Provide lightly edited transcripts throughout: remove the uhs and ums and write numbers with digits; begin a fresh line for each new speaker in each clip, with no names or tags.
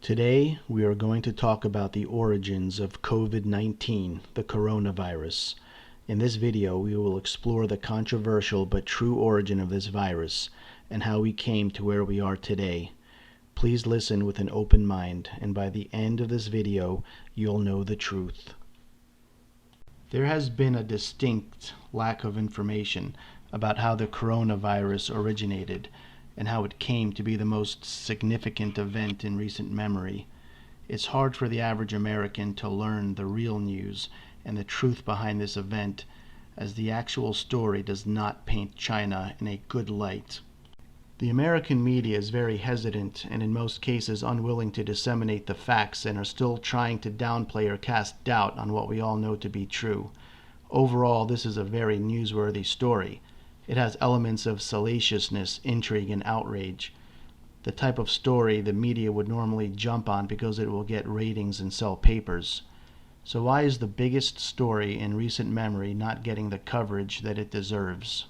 Today, we are going to talk about the origins of Covid-19, the coronavirus. In this video, we will explore the controversial but true origin of this virus and how we came to where we are today. Please listen with an open mind, and by the end of this video, you'll know the truth. There has been a distinct lack of information about how the coronavirus originated and how it came to be the most significant event in recent memory. It's hard for the average American to learn the real news and the truth behind this event, as the actual story does not paint China in a good light. The American media is very hesitant and in most cases unwilling to disseminate the facts and are still trying to downplay or cast doubt on what we all know to be true. Overall, this is a very newsworthy story. It has elements of salaciousness, intrigue, and outrage. The type of story the media would normally jump on because it will get ratings and sell papers. So why is the biggest story in recent memory not getting the coverage that it deserves?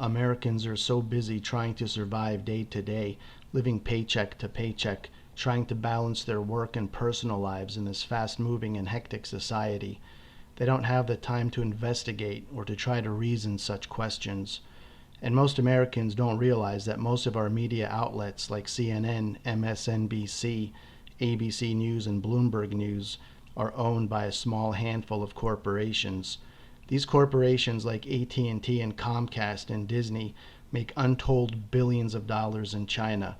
Americans are so busy trying to survive day to day, living paycheck to paycheck, trying to balance their work and personal lives in this fast-moving and hectic society. They don't have the time to investigate or to try to reason such questions. And most Americans don't realize that most of our media outlets like CNN, MSNBC, ABC News, and Bloomberg News are owned by a small handful of corporations. These corporations like AT&T and Comcast and Disney make untold billions of dollars in China.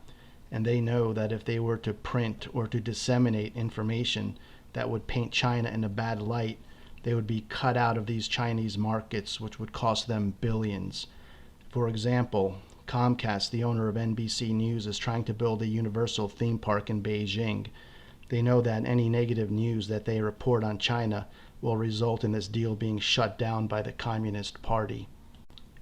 And they know that if they were to print or to disseminate information that would paint China in a bad light, they would be cut out of these Chinese markets, which would cost them billions. For example, Comcast, the owner of NBC News, is trying to build a universal theme park in Beijing. They know that any negative news that they report on China will result in this deal being shut down by the Communist Party.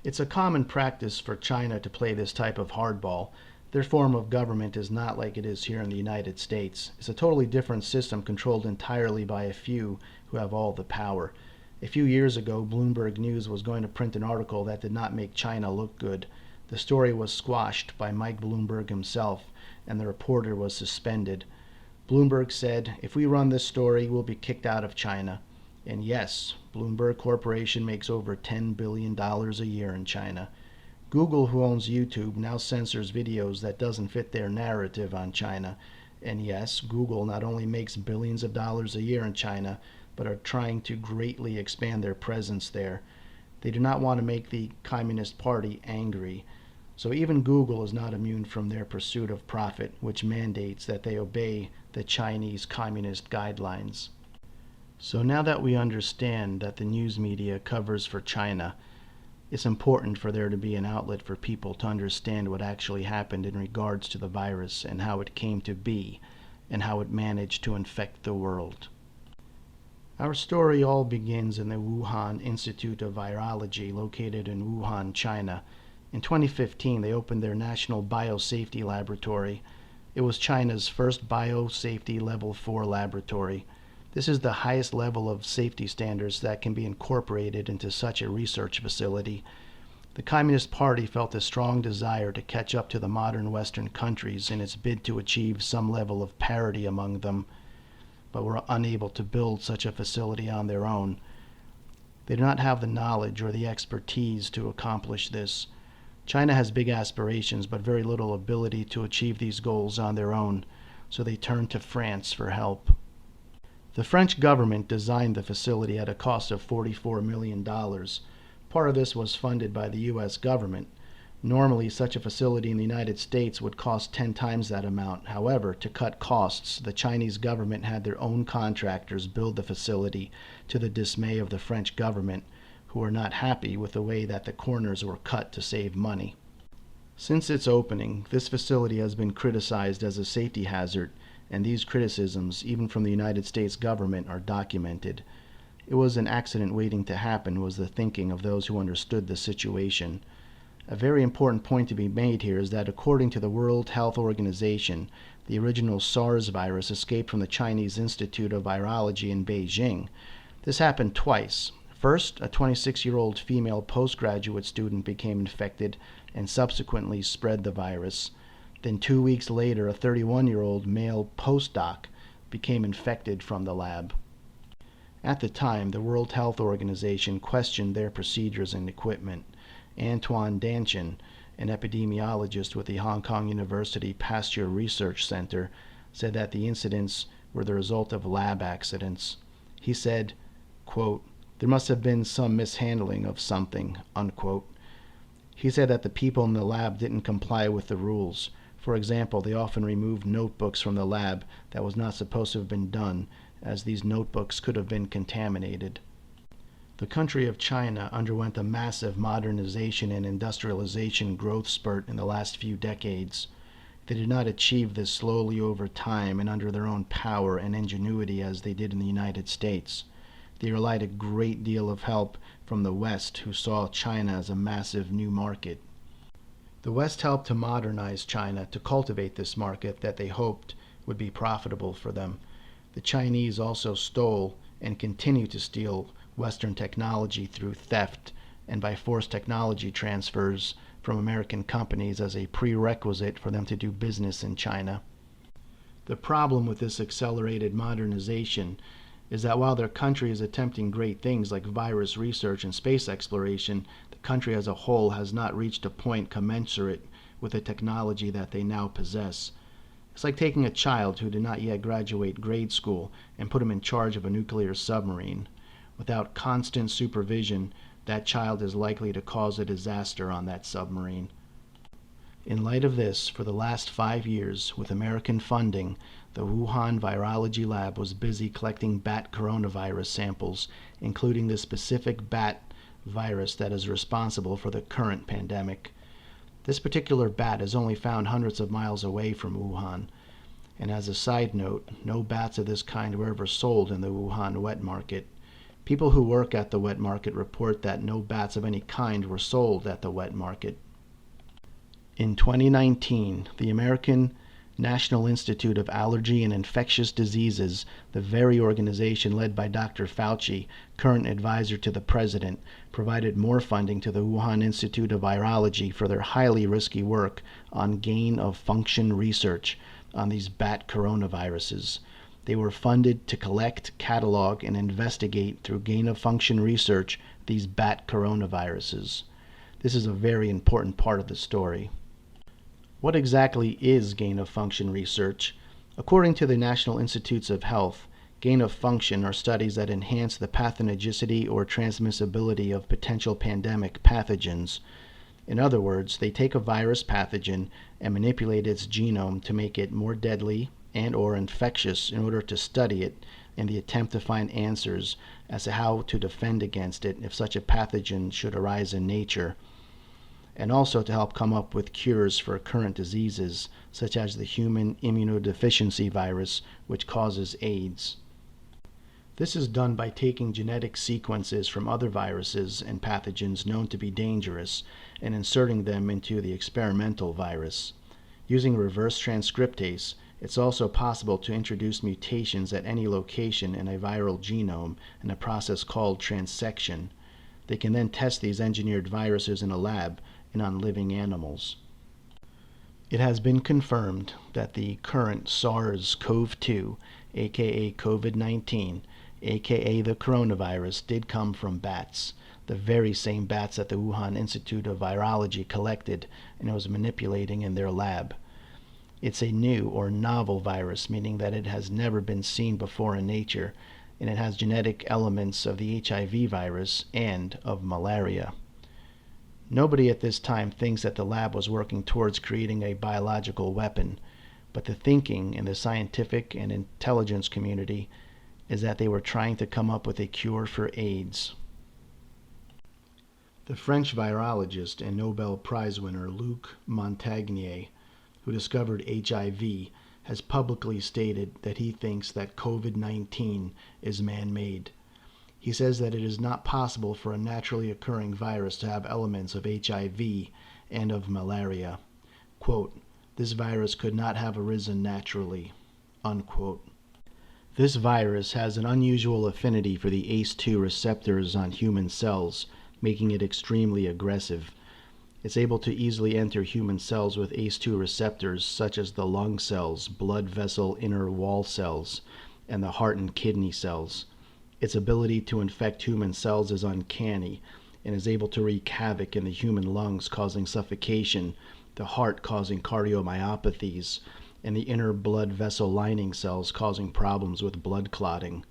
It's a common practice for China to play this type of hardball. Their form of government is not like it is here in the United States. It's a totally different system controlled entirely by a few who have all the power. A few years ago, Bloomberg News was going to print an article that did not make China look good. The story was squashed by Mike Bloomberg himself, and the reporter was suspended. Bloomberg said, "If we run this story, we'll be kicked out of China." And yes, Bloomberg Corporation makes over $10 billion a year in China. Google, who owns YouTube, now censors videos that doesn't fit their narrative on China. And yes, Google not only makes billions of dollars a year in China, but are trying to greatly expand their presence there. They do not want to make the Communist Party angry. So even Google is not immune from their pursuit of profit, which mandates that they obey the Chinese Communist guidelines. So now that we understand that the news media covers for China, it's important for there to be an outlet for people to understand what actually happened in regards to the virus and how it came to be and how it managed to infect the world. Our story all begins in the Wuhan Institute of Virology located in Wuhan, China. In 2015, they opened their National Biosafety Laboratory. It was China's first Biosafety Level 4 laboratory. This is the highest level of safety standards that can be incorporated into such a research facility. The Communist Party felt a strong desire to catch up to the modern Western countries in its bid to achieve some level of parity among them, but were unable to build such a facility on their own. They do not have the knowledge or the expertise to accomplish this. China has big aspirations, but very little ability to achieve these goals on their own, so they turned to France for help. The French government designed the facility at a cost of $44 million. Part of this was funded by the U.S. government. Normally, such a facility in the United States would cost 10 times that amount. However, to cut costs, the Chinese government had their own contractors build the facility, to the dismay of the French government, who were not happy with the way that the corners were cut to save money. Since its opening, this facility has been criticized as a safety hazard, and these criticisms, even from the United States government, are documented. It was an accident waiting to happen, was the thinking of those who understood the situation. A very important point to be made here is that according to the World Health Organization, the original SARS virus escaped from the Chinese Institute of Virology in Beijing. This happened twice. First, a 26-year-old female postgraduate student became infected and subsequently spread the virus. Then 2 weeks later, a 31-year-old male postdoc became infected from the lab. At the time, the World Health Organization questioned their procedures and equipment. Antoine Danchin, an epidemiologist with the Hong Kong University Pasteur Research Center, said that the incidents were the result of lab accidents. He said, quote, "There must have been some mishandling of something," unquote. He said that the people in the lab didn't comply with the rules. For example, they often removed notebooks from the lab that was not supposed to have been done, as these notebooks could have been contaminated. The country of China underwent a massive modernization and industrialization growth spurt in the last few decades. They did not achieve this slowly over time and under their own power and ingenuity as they did in the United States. They relied a great deal of help from the West, who saw China as a massive new market. The West helped to modernize China to cultivate this market that they hoped would be profitable for them. The Chinese also stole and continue to steal Western technology through theft and by forced technology transfers from American companies as a prerequisite for them to do business in China. The problem with this accelerated modernization is that while their country is attempting great things like virus research and space exploration, the country as a whole has not reached a point commensurate with the technology that they now possess. It's like taking a child who did not yet graduate grade school and put him in charge of a nuclear submarine. Without constant supervision, that child is likely to cause a disaster on that submarine. In light of this, for the last 5 years, with American funding, the Wuhan Virology Lab was busy collecting bat coronavirus samples, including the specific bat virus that is responsible for the current pandemic. This particular bat is only found hundreds of miles away from Wuhan. And as a side note, no bats of this kind were ever sold in the Wuhan wet market. People who work at the wet market report that no bats of any kind were sold at the wet market. In 2019, the American National Institute of Allergy and Infectious Diseases, the very organization led by Dr. Fauci, current advisor to the president, provided more funding to the Wuhan Institute of Virology for their highly risky work on gain-of-function research on these bat coronaviruses. They were funded to collect, catalog, and investigate through gain-of-function research these bat coronaviruses. This is a very important part of the story. What exactly is gain-of-function research? According to the National Institutes of Health, gain-of-function are studies that enhance the pathogenicity or transmissibility of potential pandemic pathogens. In other words, they take a virus pathogen and manipulate its genome to make it more deadly and/or infectious in order to study it in the attempt to find answers as to how to defend against it if such a pathogen should arise in nature, and also to help come up with cures for current diseases, such as the human immunodeficiency virus, which causes AIDS. This is done by taking genetic sequences from other viruses and pathogens known to be dangerous and inserting them into the experimental virus. Using reverse transcriptase, it's also possible to introduce mutations at any location in a viral genome in a process called transsection. They can then test these engineered viruses in a lab and on living animals. It has been confirmed that the current SARS-CoV-2, aka COVID-19, aka the coronavirus, did come from bats, the very same bats that the Wuhan Institute of Virology collected and was manipulating in their lab. It's a new or novel virus, meaning that it has never been seen before in nature, and it has genetic elements of the HIV virus and of malaria. Nobody at this time thinks that the lab was working towards creating a biological weapon, but the thinking in the scientific and intelligence community is that they were trying to come up with a cure for AIDS. The French virologist and Nobel Prize winner Luc Montagnier, who discovered HIV, has publicly stated that he thinks that COVID-19 is man-made. He says that it is not possible for a naturally occurring virus to have elements of HIV and of malaria. Quote, "This virus could not have arisen naturally," unquote. This virus has an unusual affinity for the ACE2 receptors on human cells, making it extremely aggressive. It's able to easily enter human cells with ACE2 receptors such as the lung cells, blood vessel inner wall cells, and the heart and kidney cells. Its ability to infect human cells is uncanny and is able to wreak havoc in the human lungs, causing suffocation, the heart causing cardiomyopathies, and the inner blood vessel lining cells causing problems with blood clotting.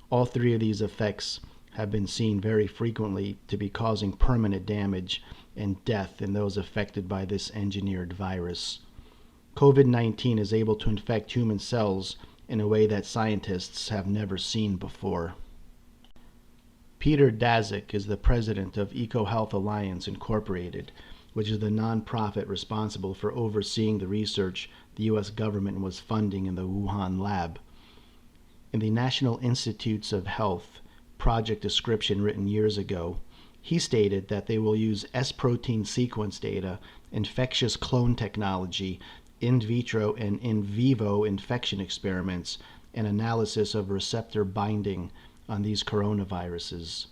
All three of these effects have been seen very frequently to be causing permanent damage and death in those affected by this engineered virus. COVID-19 is able to infect human cells in a way that scientists have never seen before. Peter Daszak is the president of EcoHealth Alliance Incorporated, which is the nonprofit responsible for overseeing the research the U.S. government was funding in the Wuhan lab. In the National Institutes of Health project description written years ago, he stated that they will use S-protein sequence data, infectious clone technology, in vitro and in vivo infection experiments, and analysis of receptor binding on these coronaviruses.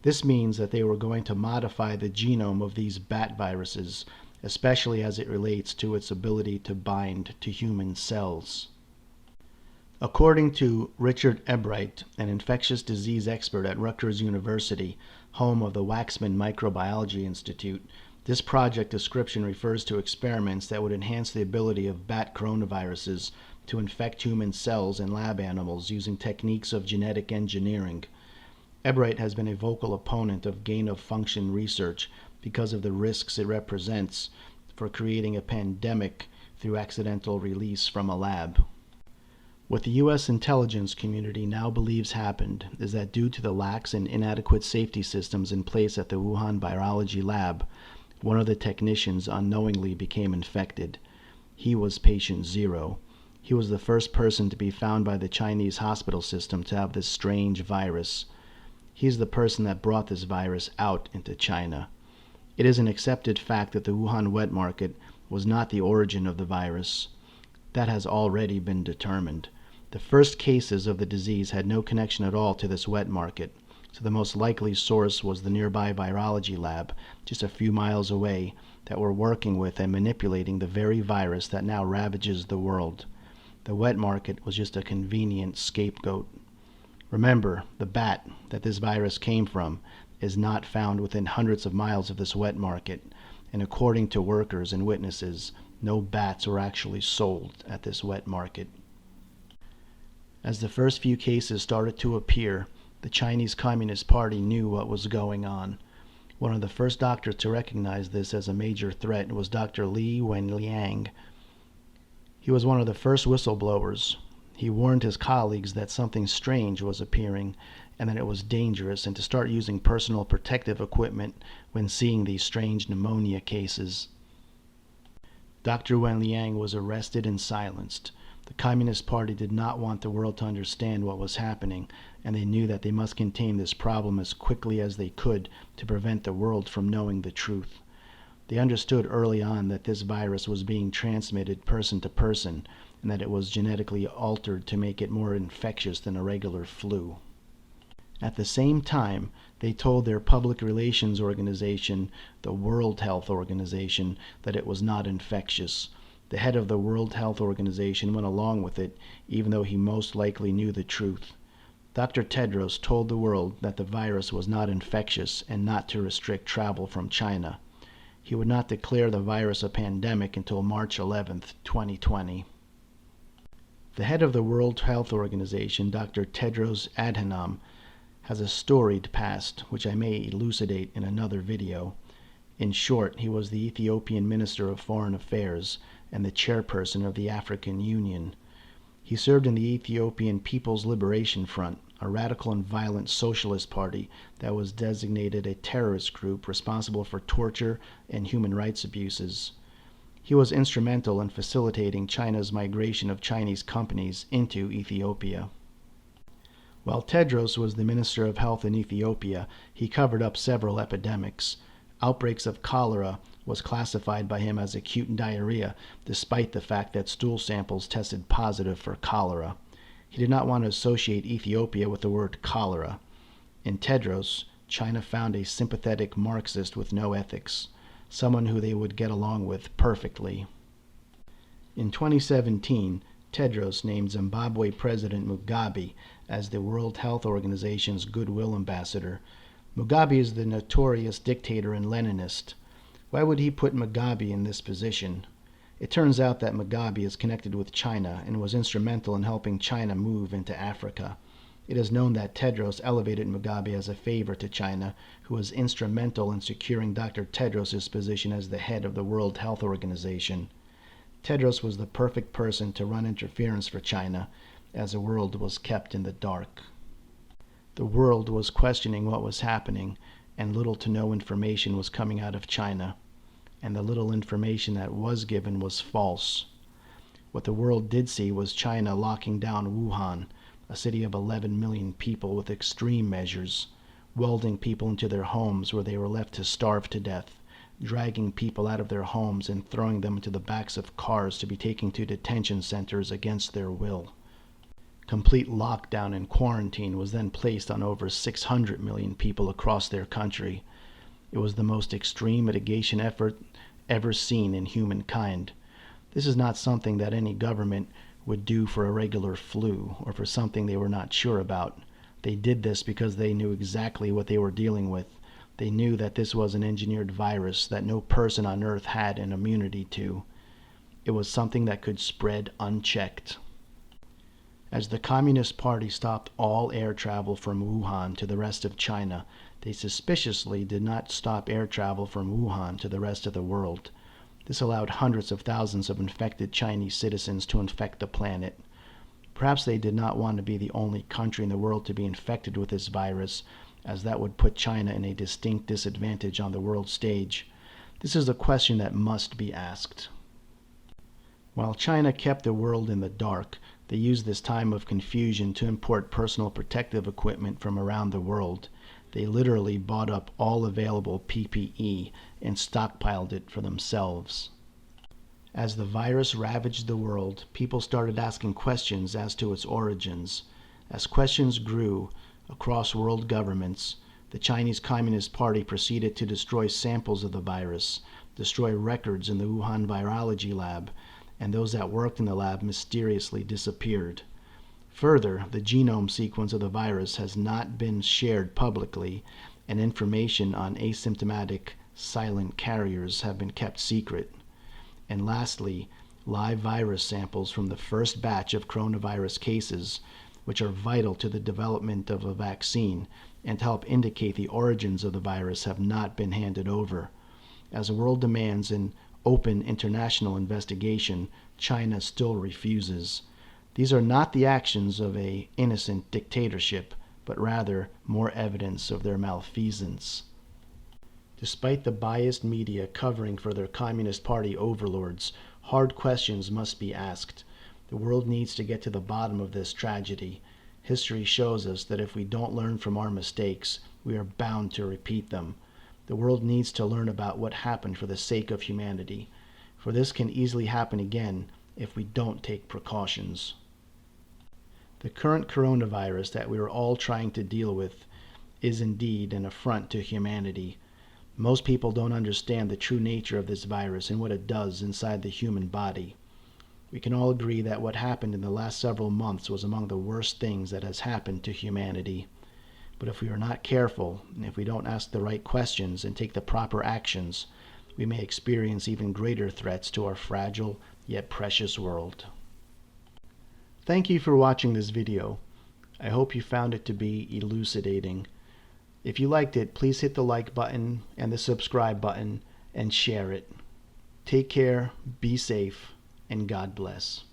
This means that they were going to modify the genome of these bat viruses, especially as it relates to its ability to bind to human cells. According to Richard Ebright, an infectious disease expert at Rutgers University, home of the Waxman Microbiology Institute, this project description refers to experiments that would enhance the ability of bat coronaviruses to infect human cells and lab animals using techniques of genetic engineering. Ebright has been a vocal opponent of gain-of-function research because of the risks it represents for creating a pandemic through accidental release from a lab. What the U.S. intelligence community now believes happened is that due to the lax and inadequate safety systems in place at the Wuhan virology lab, one of the technicians unknowingly became infected. He was patient 0. He was the first person to be found by the Chinese hospital system to have this strange virus. He's the person that brought this virus out into China. It is an accepted fact that the Wuhan wet market was not the origin of the virus. That has already been determined. The first cases of the disease had no connection at all to this wet market, so the most likely source was the nearby virology lab, just a few miles away, that were working with and manipulating the very virus that now ravages the world. The wet market was just a convenient scapegoat. Remember, the bat that this virus came from is not found within hundreds of miles of this wet market, and according to workers and witnesses, no bats were actually sold at this wet market. As the first few cases started to appear, the Chinese Communist Party knew what was going on. One of the first doctors to recognize this as a major threat was Dr. Li Wenliang. He was one of the first whistleblowers. He warned his colleagues that something strange was appearing and that it was dangerous, and to start using personal protective equipment when seeing these strange pneumonia cases. Dr. Wenliang was arrested and silenced. The Communist Party did not want the world to understand what was happening, and they knew that they must contain this problem as quickly as they could to prevent the world from knowing the truth. They understood early on that this virus was being transmitted person to person, and that it was genetically altered to make it more infectious than a regular flu. At the same time, they told their public relations organization, the World Health Organization, that it was not infectious. The head of the World Health Organization went along with it, even though he most likely knew the truth. Dr. Tedros told the world that the virus was not infectious and not to restrict travel from China. He would not declare the virus a pandemic until March 11, 2020. The head of the World Health Organization, Dr. Tedros Adhanom, has a storied past, which I may elucidate in another video. In short, he was the Ethiopian Minister of Foreign Affairs and the chairperson of the African Union. He served in the Ethiopian People's Liberation Front, a radical and violent socialist party that was designated a terrorist group responsible for torture and human rights abuses. He was instrumental in facilitating China's migration of Chinese companies into Ethiopia. While Tedros was the Minister of Health in Ethiopia, he covered up several epidemics. Outbreaks of cholera was classified by him as acute diarrhea, despite the fact that stool samples tested positive for cholera. He did not want to associate Ethiopia with the word cholera. In Tedros, China found a sympathetic Marxist with no ethics. someone who they would get along with perfectly. In 2017, Tedros named Zimbabwe President Mugabe as the World Health Organization's Goodwill Ambassador. Mugabe is the notorious dictator and Leninist. Why would he put Mugabe in this position? It turns out that Mugabe is connected with China and was instrumental in helping China move into Africa. It is known that Tedros elevated Mugabe as a favor to China, who was instrumental in securing Dr. Tedros' position as the head of the World Health Organization. Tedros was the perfect person to run interference for China, as the world was kept in the dark. The world was questioning what was happening, and little to no information was coming out of China. And the little information that was given was false. What the world did see was China locking down Wuhan, a city of 11 million people, with extreme measures, welding people into their homes where they were left to starve to death, dragging people out of their homes and throwing them into the backs of cars to be taken to detention centers against their will. Complete lockdown and quarantine was then placed on over 600 million people across their country. It was the most extreme mitigation effort ever seen in humankind. This is not something that any government would do for a regular flu or for something they were not sure about. They did this because they knew exactly what they were dealing with. They knew that this was an engineered virus that no person on Earth had an immunity to. It was something that could spread unchecked. As the Communist Party stopped all air travel from Wuhan to the rest of China, they suspiciously did not stop air travel from Wuhan to the rest of the world. This allowed hundreds of thousands of infected Chinese citizens to infect the planet. Perhaps they did not want to be the only country in the world to be infected with this virus, as that would put China in a distinct disadvantage on the world stage. This is a question that must be asked. While China kept the world in the dark, they used this time of confusion to import personal protective equipment from around the world. They literally bought up all available PPE and stockpiled it for themselves. As the virus ravaged the world, people started asking questions as to its origins. As questions grew across world governments, the Chinese Communist Party proceeded to destroy samples of the virus, destroy records in the Wuhan virology lab, and those that worked in the lab mysteriously disappeared. Further, the genome sequence of the virus has not been shared publicly, and information on asymptomatic silent carriers have been kept secret. And lastly, live virus samples from the first batch of coronavirus cases, which are vital to the development of a vaccine and to help indicate the origins of the virus, have not been handed over. As the world demands an open international investigation, China still refuses. These are not the actions of an innocent dictatorship, but rather more evidence of their malfeasance. Despite the biased media covering for their Communist Party overlords, hard questions must be asked. The world needs to get to the bottom of this tragedy. History shows us that if we don't learn from our mistakes, we are bound to repeat them. The world needs to learn about what happened for the sake of humanity, for this can easily happen again if we don't take precautions. The current coronavirus that we are all trying to deal with is indeed an affront to humanity. Most people don't understand the true nature of this virus and what it does inside the human body. We can all agree that what happened in the last several months was among the worst things that has happened to humanity. But if we are not careful, and if we don't ask the right questions and take the proper actions, we may experience even greater threats to our fragile yet precious world. Thank you for watching this video. I hope you found it to be elucidating. If you liked it, please hit the like button and the subscribe button and share it. Take care, be safe, and God bless.